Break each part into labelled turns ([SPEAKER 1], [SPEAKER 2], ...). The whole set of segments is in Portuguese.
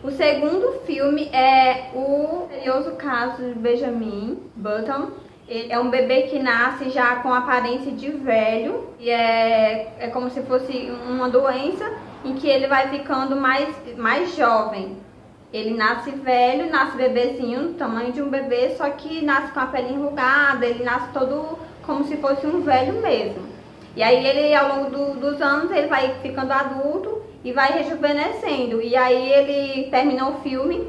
[SPEAKER 1] O segundo filme é o misterioso caso de Benjamin Button. Ele é um bebê que nasce já com aparência de velho e é como se fosse uma doença em que ele vai ficando mais jovem. Ele nasce velho, nasce bebezinho, do tamanho de um bebê, só que nasce com a pele enrugada, ele nasce todo como se fosse um velho mesmo. E aí ele, ao longo dos anos, ele vai ficando adulto e vai rejuvenescendo. E aí ele termina o filme,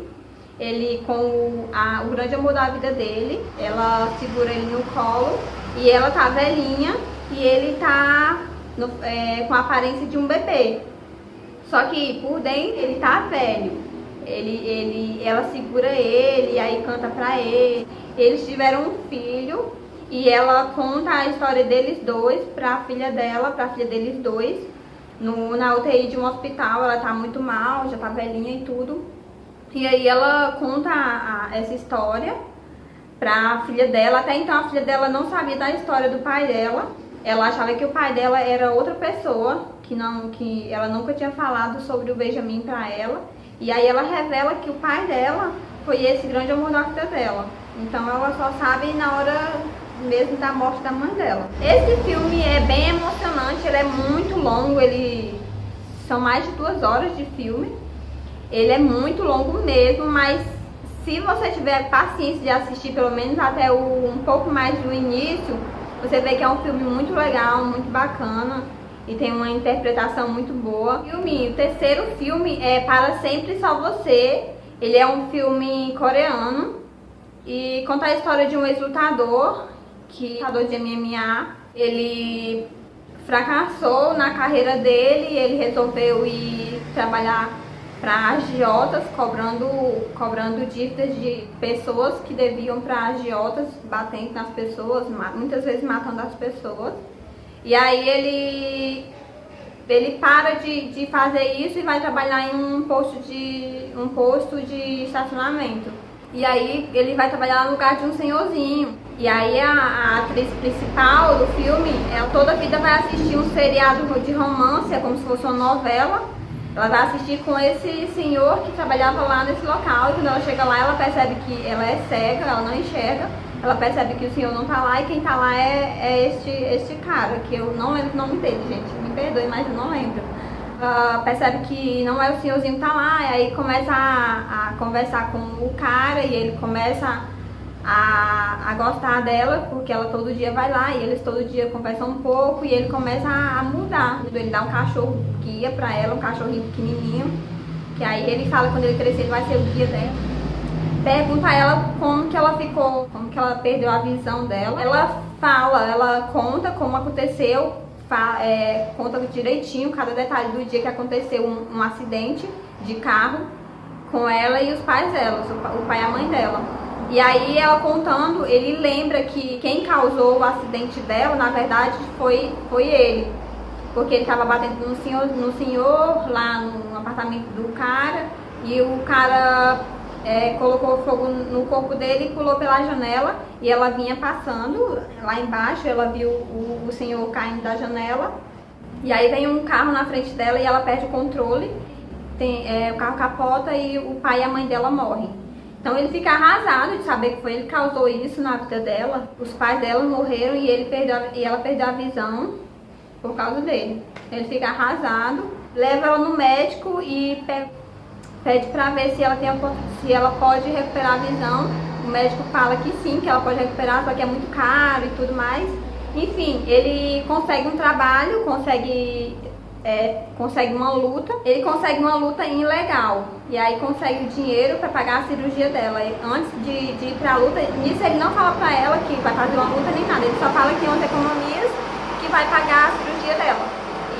[SPEAKER 1] ele com o grande amor da vida dele, ela segura ele no colo e ela tá velhinha e ele tá com a aparência de um bebê. Só que por dentro ele tá velho. Ela segura ele e aí canta pra ele. Eles tiveram um filho e ela conta a história deles dois pra filha deles dois. Na UTI de um hospital, ela tá muito mal, já tá velhinha e tudo. E aí ela conta essa história pra filha dela. Até então a filha dela não sabia da história do pai dela. Ela achava que o pai dela era outra pessoa, que ela nunca tinha falado sobre o Benjamin pra ela. E aí ela revela que o pai dela foi esse grande amor da vida dela. Então ela só sabe na hora mesmo da morte da mãe dela. Esse filme é bem emocionante, ele é muito longo, são mais de 2 horas de filme. Ele é muito longo mesmo, mas se você tiver paciência de assistir pelo menos até um pouco mais do início, você vê que é um filme muito legal, muito bacana e tem uma interpretação muito boa. O terceiro filme é Para Sempre Só Você. Ele é um filme coreano e conta a história de um ex-lutador de MMA. Ele fracassou na carreira dele e ele resolveu ir trabalhar para agiotas, cobrando dívidas de pessoas que deviam para agiotas, batendo nas pessoas, muitas vezes matando as pessoas. E aí ele para de fazer isso e vai trabalhar em um posto de estacionamento. E aí ele vai trabalhar no lugar de um senhorzinho. E aí a atriz principal do filme, ela toda a vida vai assistir um seriado de romance, é como se fosse uma novela. Ela vai assistir com esse senhor que trabalhava lá nesse local. E quando ela chega lá, ela percebe que ela é cega, ela não enxerga. Ela percebe que o senhor não tá lá e quem tá lá é este cara, que eu não lembro o nome dele, gente. Me perdoe, mas eu não lembro. Ela percebe que não é o senhorzinho que tá lá, e aí começa a conversar com o cara e ele começa a gostar dela, porque ela todo dia vai lá e eles todo dia conversam um pouco e ele começa a mudar. Ele dá um cachorro guia pra ela, um cachorrinho pequenininho, que aí ele fala que quando ele crescer ele vai ser o guia dela. Pergunta a ela como que ela ficou, como que ela perdeu a visão dela. Ela conta como aconteceu, conta direitinho cada detalhe do dia que aconteceu um acidente de carro com ela e os pais dela, o pai e a mãe dela. E aí ela contando, ele lembra que quem causou o acidente dela, na verdade, foi ele. Porque ele estava batendo no senhor lá no apartamento do cara e o cara colocou fogo no corpo dele e pulou pela janela e ela vinha passando lá embaixo, ela viu o senhor caindo da janela e aí vem um carro na frente dela e ela perde o controle, o carro capota e o pai e a mãe dela morrem. Então ele fica arrasado de saber que foi ele que causou isso na vida dela. Os pais dela morreram e ela perdeu a visão por causa dele. Ele fica arrasado, leva ela no médico e pede pra ver se ela pode recuperar a visão. O médico fala que sim, que ela pode recuperar, só que é muito caro e tudo mais. Enfim, ele consegue um trabalho, consegue uma luta. Ele consegue uma luta ilegal e aí consegue o dinheiro para pagar a cirurgia dela. E antes de ir pra luta, nisso ele não fala pra ela que vai fazer uma luta nem nada, ele só fala que tem umas economias que vai pagar a cirurgia dela.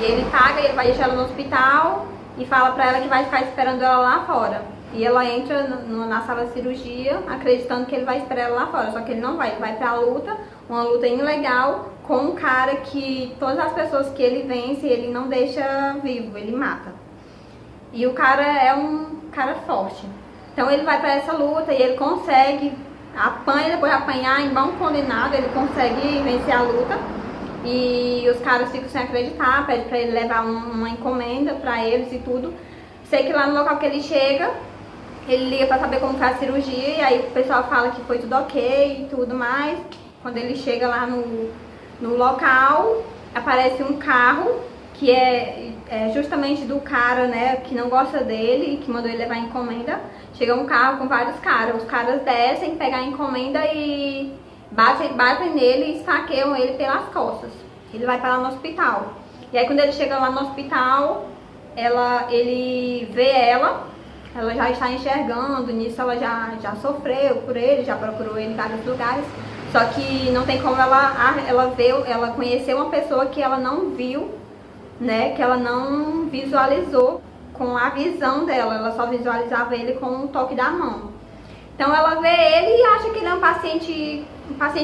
[SPEAKER 1] E ele paga, ele vai deixar ela no hospital e fala pra ela que vai ficar esperando ela lá fora. E ela entra na sala de cirurgia acreditando que ele vai esperar ela lá fora, só que ele não vai, ele vai pra luta, uma luta ilegal com um cara que todas as pessoas que ele vence, ele não deixa vivo, ele mata. E o cara é um cara forte. Então ele vai pra essa luta e ele consegue, apanha, depois de apanhar em bom condenado, ele consegue vencer a luta. E os caras ficam sem acreditar, pedem pra ele levar uma encomenda pra eles e tudo. Sei que lá no local que ele chega, Ele liga pra saber como foi a cirurgia, e aí o pessoal fala que foi tudo ok e tudo mais. Quando ele chega lá no local, aparece um carro que é justamente do cara, né, que não gosta dele, que mandou ele levar a encomenda. Chega um carro com vários caras. Os caras descem, pegam a encomenda e batem nele e esfaqueiam ele pelas costas. Ele vai para lá no hospital. E aí quando ele chega lá no hospital, ele vê ela já está enxergando, nisso ela já sofreu por ele, já procurou ele em vários lugares. Só que não tem como ela conhecer uma pessoa que ela não viu, né, que ela não visualizou com a visão dela, ela só visualizava ele com um toque da mão. Então ela vê ele e acha que ele é um paciente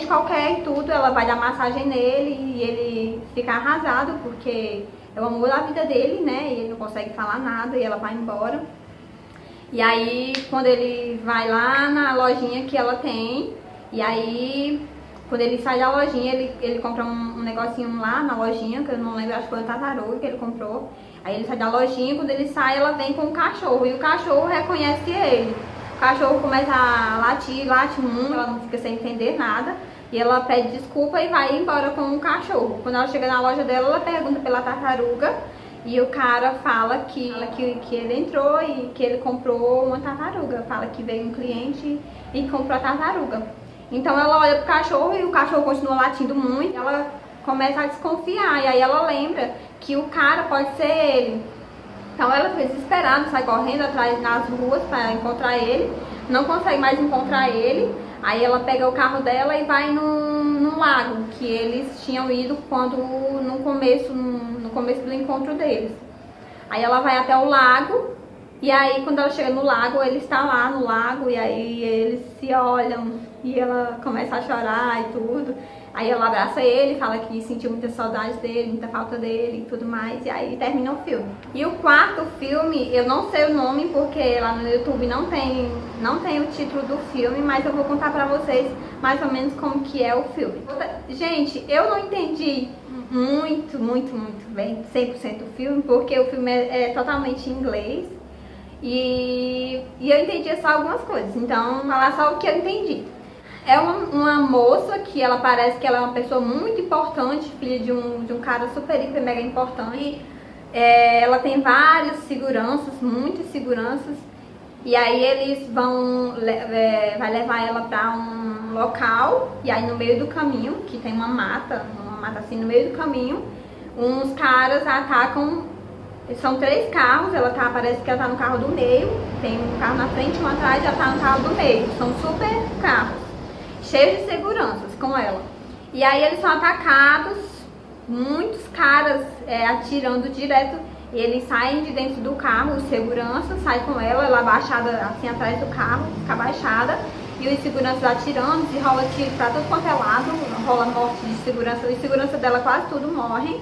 [SPEAKER 1] qualquer e tudo, ela vai dar massagem nele e ele fica arrasado porque é o amor da vida dele, né, e ele não consegue falar nada e ela vai embora. E aí quando ele vai lá na lojinha que ela tem, e aí quando ele sai da lojinha, ele compra um negocinho lá na lojinha, que eu não lembro, acho que foi um tartaruga que ele comprou. Aí ele sai da lojinha, quando ele sai, ela vem com um cachorro, e o cachorro reconhece ele. O cachorro começa a latir, late muito, ela não fica sem entender nada. E ela pede desculpa e vai embora com o cachorro. Quando ela chega na loja dela, ela pergunta pela tartaruga. E o cara fala que ele entrou e que ele comprou uma tartaruga. Fala que veio um cliente e comprou a tartaruga. Então ela olha pro cachorro e o cachorro continua latindo muito. Ela começa a desconfiar e aí ela lembra que o cara pode ser ele. Então ela fica desesperada, sai correndo atrás nas ruas para encontrar ele. Não consegue mais encontrar ele. Aí ela pega o carro dela e vai num lago que eles tinham ido no começo do encontro deles. Aí ela vai até o lago e aí quando ela chega no lago, ele está lá no lago e aí eles se olham e ela começa a chorar e tudo. Aí ela abraça ele, fala que sentiu muita saudade dele, muita falta dele e tudo mais, e aí termina o filme. E o quarto filme, eu não sei o nome porque lá no YouTube não tem o título do filme, mas eu vou contar pra vocês mais ou menos como que é o filme. Gente, eu não entendi muito bem 100% o filme, porque o filme é totalmente em inglês e eu entendi só algumas coisas, então vou falar só o que eu entendi. É uma moça que ela parece que ela é uma pessoa muito importante, filha de um cara super, hiper, mega importante. Ela tem vários seguranças, muitas seguranças. E aí eles vai levar ela para um local, e aí no meio do caminho, que tem uma mata assim no meio do caminho, uns caras atacam. São 3 carros, parece que ela tá no carro do meio, tem um carro na frente, um atrás, e ela tá no carro do meio. São super carros, cheios de seguranças com ela. E aí eles são atacados, muitos caras atirando direto. E eles saem de dentro do carro, os seguranças saem com ela abaixada assim atrás do carro, fica abaixada. E os seguranças atirando, e rola tiro pra todo quanto é lado, rola morte de segurança. Os seguranças dela quase tudo morrem.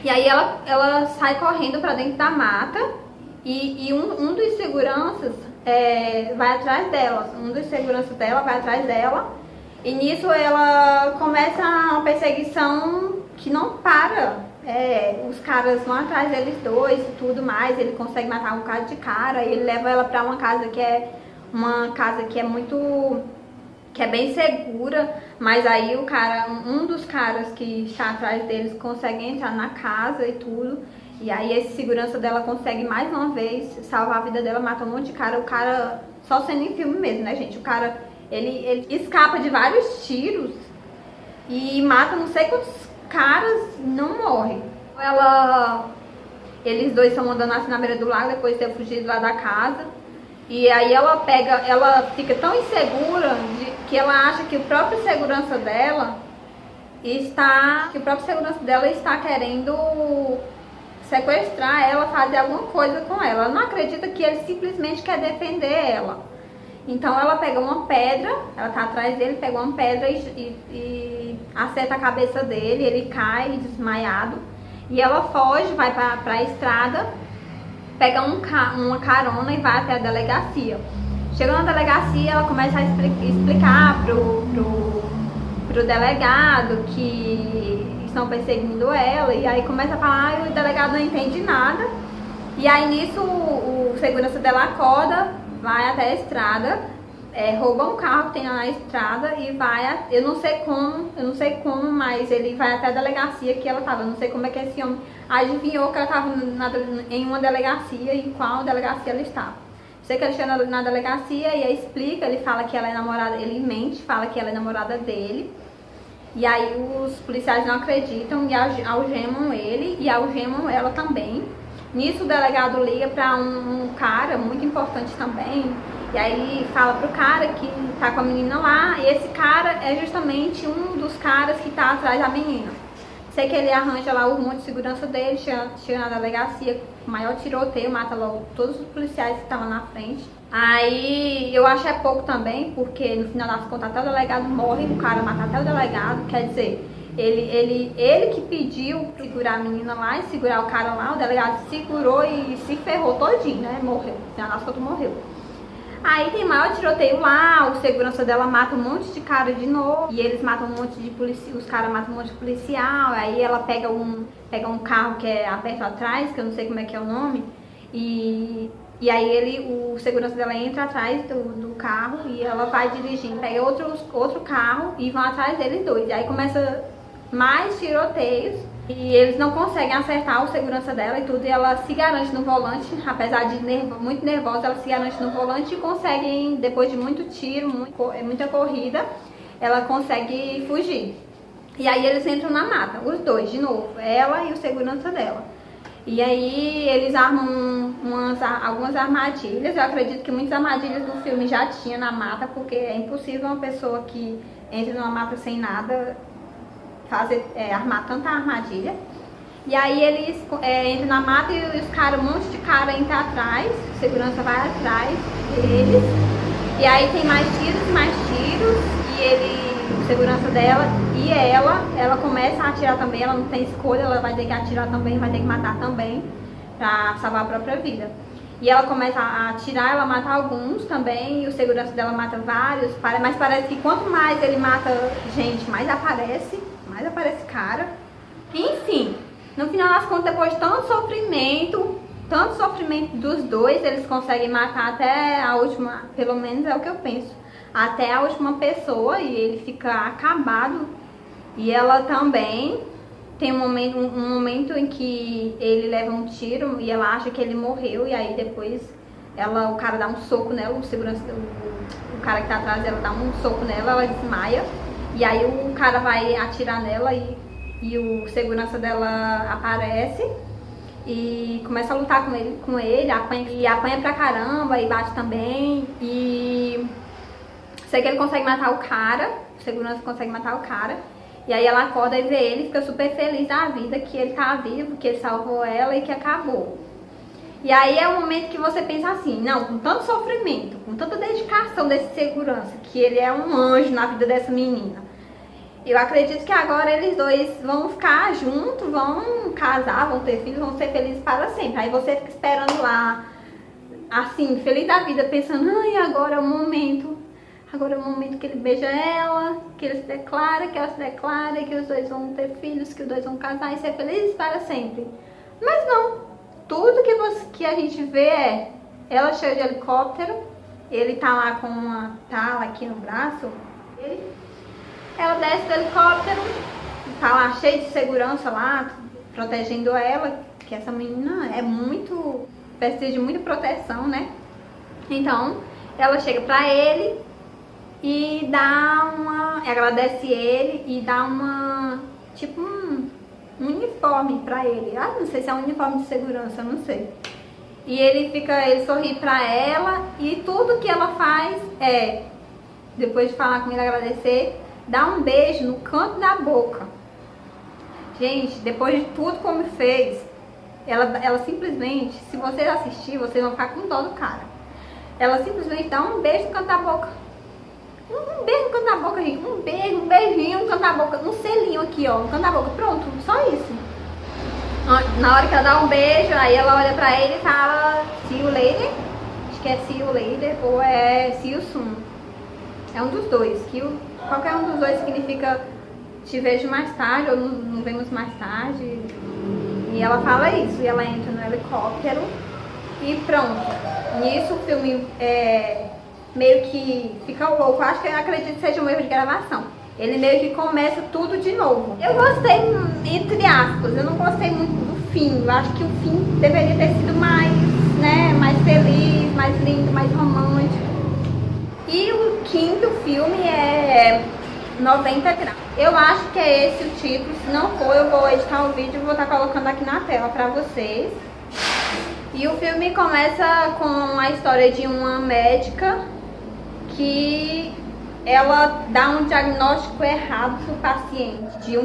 [SPEAKER 1] E aí ela sai correndo pra dentro da mata. E um dos seguranças vai atrás dela. Um dos seguranças dela vai atrás dela. E nisso ela começa uma perseguição que não para. Os caras vão atrás deles dois e tudo mais. Ele consegue matar um bocado de cara. E ele leva ela pra uma casa que é bem segura. Mas aí um dos caras que está atrás deles consegue entrar na casa e tudo. E aí esse segurança dela consegue mais uma vez salvar a vida dela, mata um monte de cara. O cara, só sendo em filme mesmo, né, gente? O cara, ele escapa de vários tiros e mata não sei quantos caras, não morre. Eles dois estão andando assim na beira do lago, depois de ter fugido lá da casa. E aí ela fica tão insegura que ela acha que o próprio segurança dela está querendo sequestrar ela, fazer alguma coisa com ela. Ela não acredita que ele simplesmente quer defender ela. Então ela pega uma pedra, ela tá atrás dele, pega uma pedra e acerta a cabeça dele, ele cai desmaiado. E ela foge, vai pra estrada, pega uma carona e vai até a delegacia. Chegando na delegacia, ela começa a explicar pro delegado que estão perseguindo ela. E aí começa a falar, e o delegado não entende nada. E aí nisso o segurança dela acorda, vai até a estrada, rouba um carro que tem na estrada e vai, eu não sei como, mas ele vai até a delegacia que ela tava. Eu não sei como é que esse homem adivinhou que ela tava em uma delegacia e qual delegacia ela estava. Sei que ele chega na delegacia e aí explica, ele fala que ela é namorada, ele mente, fala que ela é namorada dele. E aí os policiais não acreditam e algemam ele e algemam ela também. Nisso o delegado liga para um cara muito importante também. E aí ele fala pro cara que tá com a menina lá, e esse cara é justamente um dos caras que tá atrás da menina. Sei que ele arranja lá o monte de segurança dele, chega na delegacia, maior tiroteio, mata logo todos os policiais que estavam na frente. Aí eu acho pouco também, porque no final das contas até o delegado morre, o cara mata até o delegado, quer dizer, ele que pediu segurar a menina lá e segurar o cara lá, o delegado segurou e se ferrou todinho, né? Morreu, no final das contas morreu. Aí tem maior tiroteio lá, o segurança dela mata um monte de cara de novo. E eles matam um monte de policial, os caras matam um monte de policial. Aí ela pega um carro que é aberto atrás, que eu não sei como é que é o nome. E aí o segurança dela entra atrás do carro e ela vai dirigindo. Pega outro carro e vão atrás deles dois. E aí começa mais tiroteios. E eles não conseguem acertar o segurança dela e tudo, e ela se garante no volante, apesar de muito nervosa, ela se garante no volante e conseguem, depois de muito tiro, muita corrida, ela consegue fugir. E aí eles entram na mata, os dois, de novo, ela e o segurança dela. E aí eles armam algumas armadilhas, eu acredito que muitas armadilhas do filme já tinha na mata, porque é impossível uma pessoa que entra numa mata sem nada armar tanta armadilha. E aí eles entram na mata e os caras, um monte de cara entra atrás, a segurança vai atrás deles. E aí tem mais tiros, e o segurança dela e ela começa a atirar também, ela não tem escolha, ela vai ter que atirar também, vai ter que matar também, pra salvar a própria vida. E ela começa a atirar, ela mata alguns também, e o segurança dela mata vários, mas parece que quanto mais ele mata gente, mais aparece cara. Enfim, no final das contas, depois de tanto sofrimento dos dois, eles conseguem matar até a última, pelo menos é o que eu penso, até a última pessoa, e ele fica acabado. E ela também tem um momento em que ele leva um tiro e ela acha que ele morreu, e aí depois o cara dá um soco nela, o cara que tá atrás dela dá um soco nela, ela desmaia. E aí o cara vai atirar nela e o segurança dela aparece e começa a lutar com ele, apanha pra caramba e bate também. E sei que ele consegue matar o cara, o segurança consegue matar o cara. E aí ela acorda e vê ele, fica super feliz da vida, que ele tá vivo, que ele salvou ela e que acabou. E aí é o momento que você pensa assim, não, com tanto sofrimento, com tanta dedicação desse segurança, que ele é um anjo na vida dessa menina. Eu acredito que agora eles dois vão ficar juntos, vão casar, vão ter filhos, vão ser felizes para sempre. Aí você fica esperando lá, assim, feliz da vida, pensando, ai, agora é o momento que ele beija ela, que ele se declara, que ela se declara, que os dois vão ter filhos, que os dois vão casar e ser felizes para sempre. Mas não, tudo que a gente vê ela cheia de helicóptero, ele tá lá com uma tala aqui no braço, ela desce do helicóptero, tá lá cheio de segurança lá, protegendo ela, que essa menina precisa de muita proteção, né? Então, ela chega pra ele e agradece ele e dá tipo um uniforme pra ele. Ah, não sei se é um uniforme de segurança, não sei. E ele sorri pra ela e tudo que ela faz depois de falar com ele, agradecer, dá um beijo no canto da boca. Gente, depois de tudo como fez, ela simplesmente, se vocês assistirem, vocês vão ficar com dó do cara. Ela simplesmente dá um beijo no canto da boca. Um beijo no canto da boca, gente. Um beijinho no canto da boca. Um selinho aqui, ó, no canto da boca. Pronto, só isso. Na hora que ela dá um beijo, aí ela olha pra ele e fala see you later. Acho que é see you later ou é see you soon. É um dos dois. Qualquer um dos dois significa te vejo mais tarde ou nos vemos mais tarde. E ela fala isso. E ela entra no helicóptero e pronto. Nisso o filme meio que fica louco. Eu acredito que seja um erro de gravação. Ele meio que começa tudo de novo. Eu gostei, entre aspas, eu não gostei muito do fim. Eu acho que o fim deveria ter sido mais, né, mais feliz, mais lindo, mais romântico. E o quinto filme é 90 graus. Eu acho que é esse o título. Se não for, eu vou editar o vídeo e vou estar colocando aqui na tela pra vocês. E o filme começa com a história de uma médica que ela dá um diagnóstico errado pro paciente, de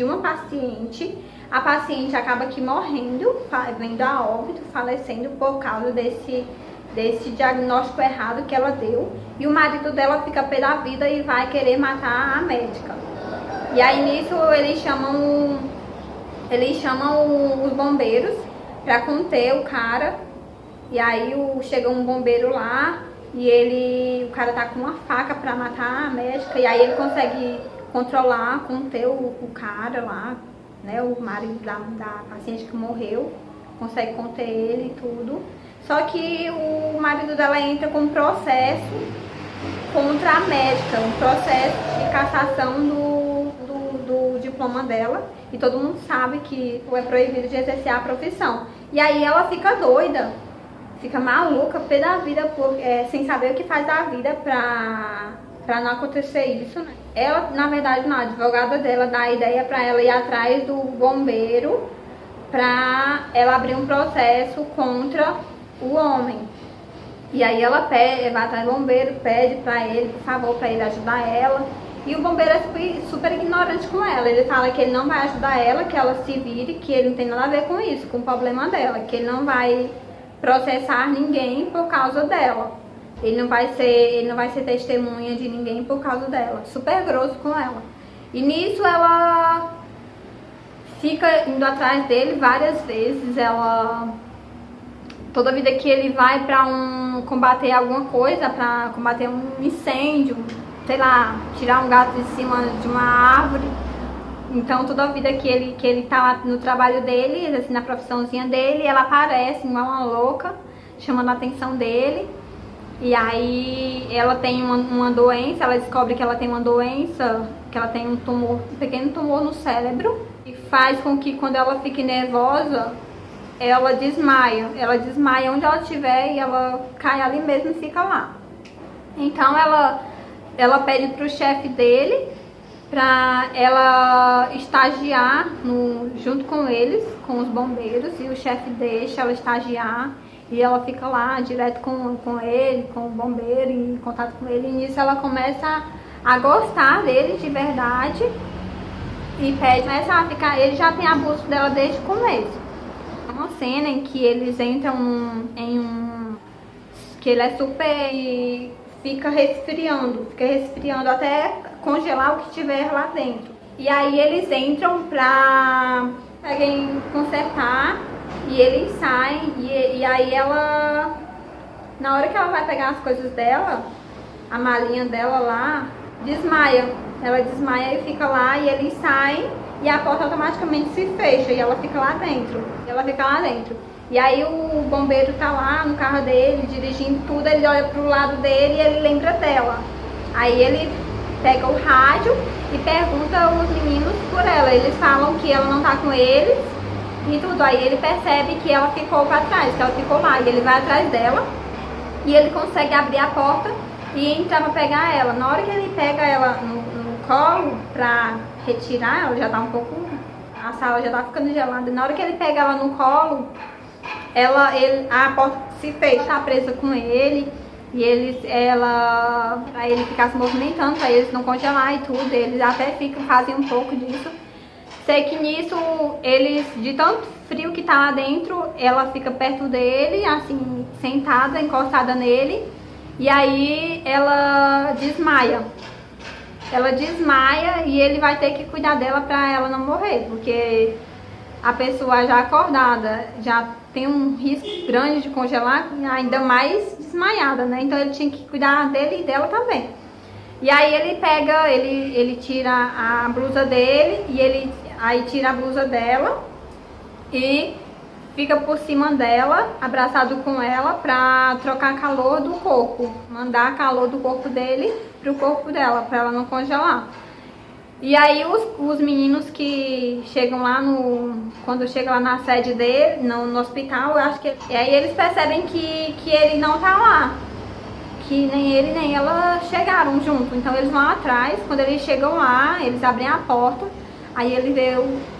[SPEAKER 1] uma paciente. A paciente acaba aqui morrendo, vendo a óbito, falecendo por causa desse diagnóstico errado que ela deu. E o marido dela fica pé da vida e vai querer matar a médica. E aí nisso eles chamam os bombeiros pra conter o cara. E aí chega um bombeiro lá e o cara tá com uma faca pra matar a médica. E aí ele consegue conter o cara lá, né, o marido da paciente que morreu, consegue conter ele e tudo. Só que o marido dela entra com um processo contra a médica, um processo de cassação do diploma dela. E todo mundo sabe que é proibido de exercer a profissão. E aí ela fica doida, fica maluca, pé da vida, sem saber o que faz da vida pra não acontecer isso, né? Ela, na verdade, a advogada dela dá a ideia pra ela ir atrás do bombeiro pra ela abrir um processo contra o homem. E aí ela vai atrás do bombeiro, pede pra ele, por favor, pra ele ajudar ela. E o bombeiro é super ignorante com ela. Ele fala que ele não vai ajudar ela, que ela se vire, que ele não tem nada a ver com isso, com o problema dela, que ele não vai processar ninguém por causa dela. Ele não vai ser testemunha de ninguém por causa dela. Super grosso com ela. E nisso ela fica indo atrás dele várias vezes. Toda vida que ele vai pra combater alguma coisa, pra combater um incêndio, sei lá, tirar um gato de cima de uma árvore. Então toda vida que ele tá lá no trabalho dele, assim, na profissãozinha dele, ela aparece igual uma louca, chamando a atenção dele. E aí ela tem uma doença, ela descobre que ela tem uma doença, que ela tem um pequeno tumor no cérebro, e faz com que quando ela fique nervosa, ela desmaia. Ela desmaia onde ela estiver e ela cai ali mesmo e fica lá. Então ela pede pro chefe dele pra ela estagiar junto com eles, com os bombeiros, e o chefe deixa ela estagiar. E ela fica lá direto com ele, com o bombeiro, em contato com ele. E nisso ela começa a gostar dele de verdade. E começa a ficar. Ele já tem abuso dela desde o começo. É uma cena em que eles entram que ele é super. E fica resfriando até congelar o que tiver lá dentro. E aí eles entram pra consertar. E eles saem, e aí ela, na hora que ela vai pegar as coisas dela, a malinha dela lá, desmaia. Ela desmaia e fica lá, e eles saem, e a porta automaticamente se fecha, e ela fica lá dentro. E aí o bombeiro tá lá no carro dele, dirigindo tudo, ele olha pro lado dele e ele lembra dela. Aí ele pega o rádio e pergunta aos meninos por ela. Eles falam que ela não tá com eles, e tudo. Aí ele percebe que ela ficou pra trás, que ela ficou lá, e ele vai atrás dela e ele consegue abrir a porta e entrar pra pegar ela. Na hora que ele pega ela no colo pra retirar, ela já tá um pouco, a sala já tá ficando gelada. Na hora que ele pega ela no colo, a porta se fecha, tá presa com ele, e pra ele ficar se movimentando, pra eles não congelar e tudo. Eles até fazem um pouco disso. Sei que nisso, de tanto frio que tá lá dentro, ela fica perto dele, assim, sentada, encostada nele. E aí ela desmaia. E ele vai ter que cuidar dela pra ela não morrer, porque a pessoa já acordada já tem um risco grande de congelar, ainda mais desmaiada, né? Então ele tinha que cuidar dele e dela também. E aí ele tira a blusa dele, e aí tira a blusa dela e fica por cima dela, abraçado com ela, pra trocar calor do corpo, mandar calor do corpo dele pro corpo dela, pra ela não congelar. E aí os meninos que chegam lá quando chega lá na sede dele, no hospital, eu acho que... E aí eles percebem que ele não tá lá, que nem ele nem ela chegaram junto. Então eles vão atrás, quando eles chegam lá, eles abrem a porta, aí ele vê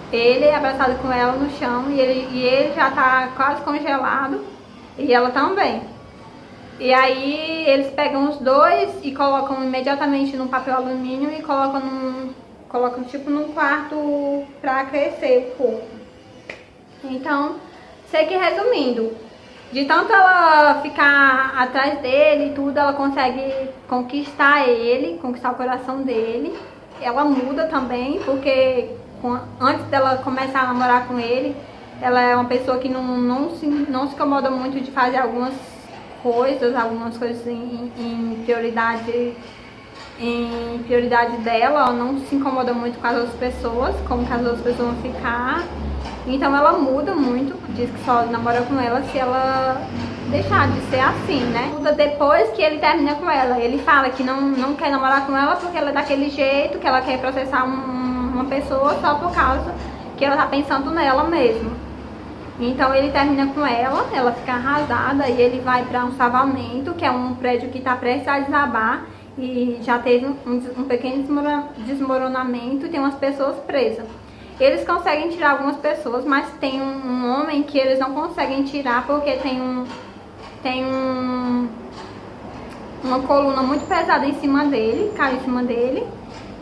[SPEAKER 1] ele abraçado com ela no chão, e ele já tá quase congelado, e ela também. E aí eles pegam os dois e colocam imediatamente no papel alumínio e colocam tipo num quarto pra crescer o corpo. Então, sei que resumindo, de tanto ela ficar atrás dele e tudo, ela consegue conquistar o coração dele. Ela muda também, porque antes dela começar a namorar com ele, ela é uma pessoa que não se incomoda muito de fazer algumas coisas em prioridade dela. Ela não se incomoda muito com as outras pessoas, como que as outras pessoas vão ficar. Então ela muda muito, diz que só namora com ela se ela deixar de ser assim, né? Muda depois que ele termina com ela. Ele fala que não quer namorar com ela porque ela é daquele jeito, que ela quer processar uma pessoa só por causa que ela tá pensando nela mesmo. Então ele termina com ela fica arrasada e ele vai para um salvamento, que é um prédio que tá prestes a desabar e já teve um pequeno desmoronamento e tem umas pessoas presas. Eles conseguem tirar algumas pessoas, mas tem um homem que eles não conseguem tirar porque tem uma coluna muito pesada em cima dele, cai em cima dele.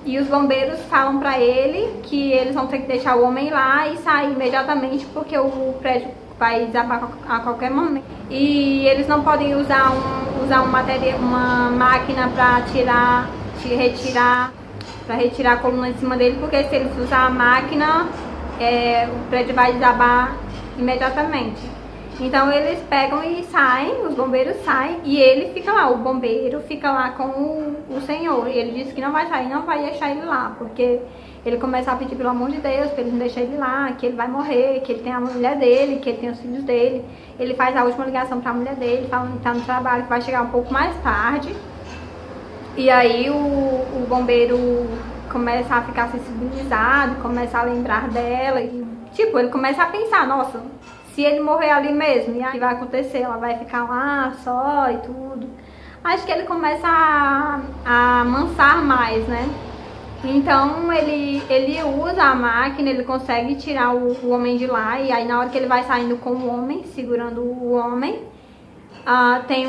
[SPEAKER 1] E os bombeiros falam pra ele que eles vão ter que deixar o homem lá e sair imediatamente porque o prédio vai desabar a qualquer momento. E eles não podem usar uma máquina pra retirar a coluna de cima dele, porque se eles usar a máquina, o prédio vai desabar imediatamente. Então eles pegam e saem, os bombeiros saem e ele fica lá, o bombeiro fica lá com o senhor. E ele disse que não vai sair, não vai deixar ele lá, porque ele começa a pedir pelo amor de Deus pra ele não deixar ele lá, que ele vai morrer, que ele tem a mulher dele, que ele tem os filhos dele. Ele faz a última ligação pra mulher dele, falando que tá no trabalho, que vai chegar um pouco mais tarde. E aí o bombeiro começa a ficar sensibilizado, começa a lembrar dela e tipo, ele começa a pensar, nossa, se ele morrer ali mesmo, e aí vai acontecer? Ela vai ficar lá só e tudo. Acho que ele começa a amansar mais, né? Então ele usa a máquina, ele consegue tirar o homem de lá, e aí na hora que ele vai saindo com o homem, segurando o homem, tem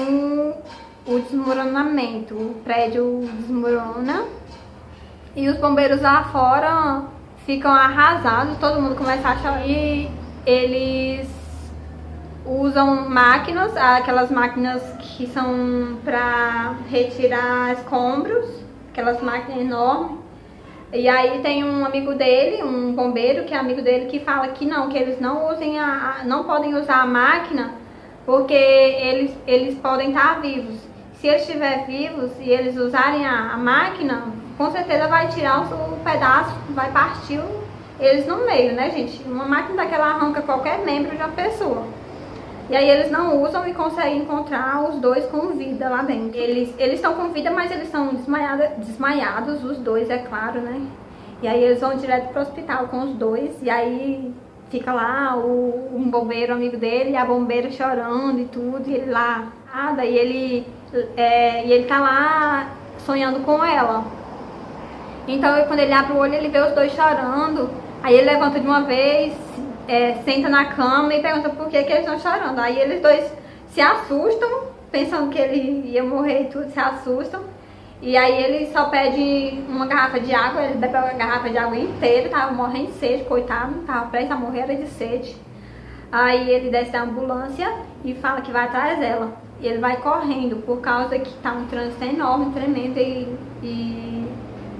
[SPEAKER 1] o desmoronamento, o prédio desmorona e os bombeiros lá fora ficam arrasados, todo mundo começa a chorar e eles usam máquinas, aquelas máquinas que são para retirar escombros, aquelas máquinas enormes. E aí tem um amigo dele, um bombeiro que é amigo dele, que fala que eles não usem não podem usar a máquina porque eles podem estar vivos. Se eles estiverem vivos e eles usarem a máquina, com certeza vai tirar o pedaço, vai partir eles no meio, né, gente? Uma máquina daquela arranca qualquer membro de uma pessoa. E aí eles não usam e conseguem encontrar os dois com vida lá dentro. Eles estão com vida, mas eles estão desmaiados, os dois, é claro, né? E aí eles vão direto pro hospital com os dois, e aí fica lá um bombeiro amigo dele, e a bombeira chorando e tudo, e ele lá, e ele tá lá sonhando com ela. Então quando ele abre o olho, ele vê os dois chorando, aí ele levanta de uma vez, senta na cama e pergunta por que eles estão chorando. Aí eles dois se assustam, pensando que ele ia morrer e tudo, se assustam. E aí ele só pede uma garrafa de água, ele bebe a garrafa de água inteira, tava morrendo de sede, coitado, tava prestes a morrer, era de sede. Aí ele desce da ambulância e fala que vai atrás dela. E ele vai correndo, por causa que tá um trânsito enorme, tremendo, e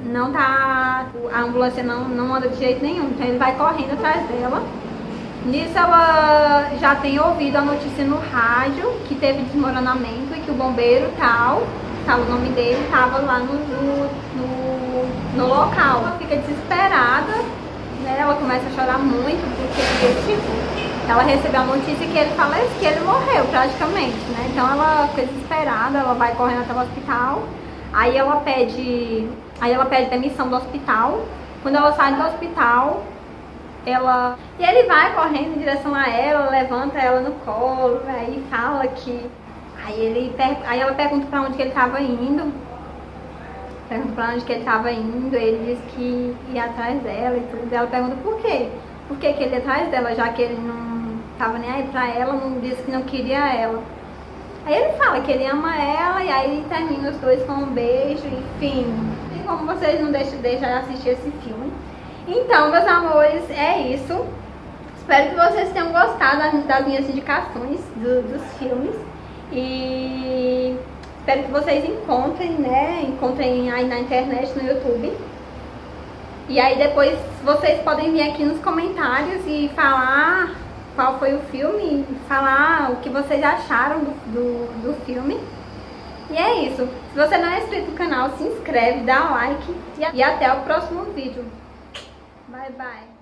[SPEAKER 1] não tá, a ambulância não anda de jeito nenhum. Então ele vai correndo atrás dela. Nisso ela já tem ouvido a notícia no rádio que teve desmoronamento e que o bombeiro tal, o nome dele, estava lá no local. Ela fica desesperada, né? Ela começa a chorar muito porque, tipo, ela recebeu a notícia que ele faleceu, que ele morreu praticamente, né? Então ela fica desesperada, ela vai correndo até o hospital, aí ela pede demissão do hospital. Quando ela sai do hospital, e ele vai correndo em direção a ela, levanta ela no colo, aí fala que... Aí ela pergunta pra onde que ele tava indo. Ele diz que ia atrás dela e tudo. Ela pergunta por quê? Por que que ele ia atrás dela, já que ele não tava nem aí pra ela, não disse que não queria ela. Aí ele fala que ele ama ela e aí termina os dois com um beijo, enfim. E como vocês não deixam de assistir esse filme. Então, meus amores, é isso. Espero que vocês tenham gostado das minhas indicações dos filmes. E espero que vocês encontrem, né? Encontrem aí na internet, no YouTube. E aí depois vocês podem vir aqui nos comentários e falar qual foi o filme, falar o que vocês acharam do filme. E é isso. Se você não é inscrito no canal, se inscreve, dá like e até o próximo vídeo. Bye, bye.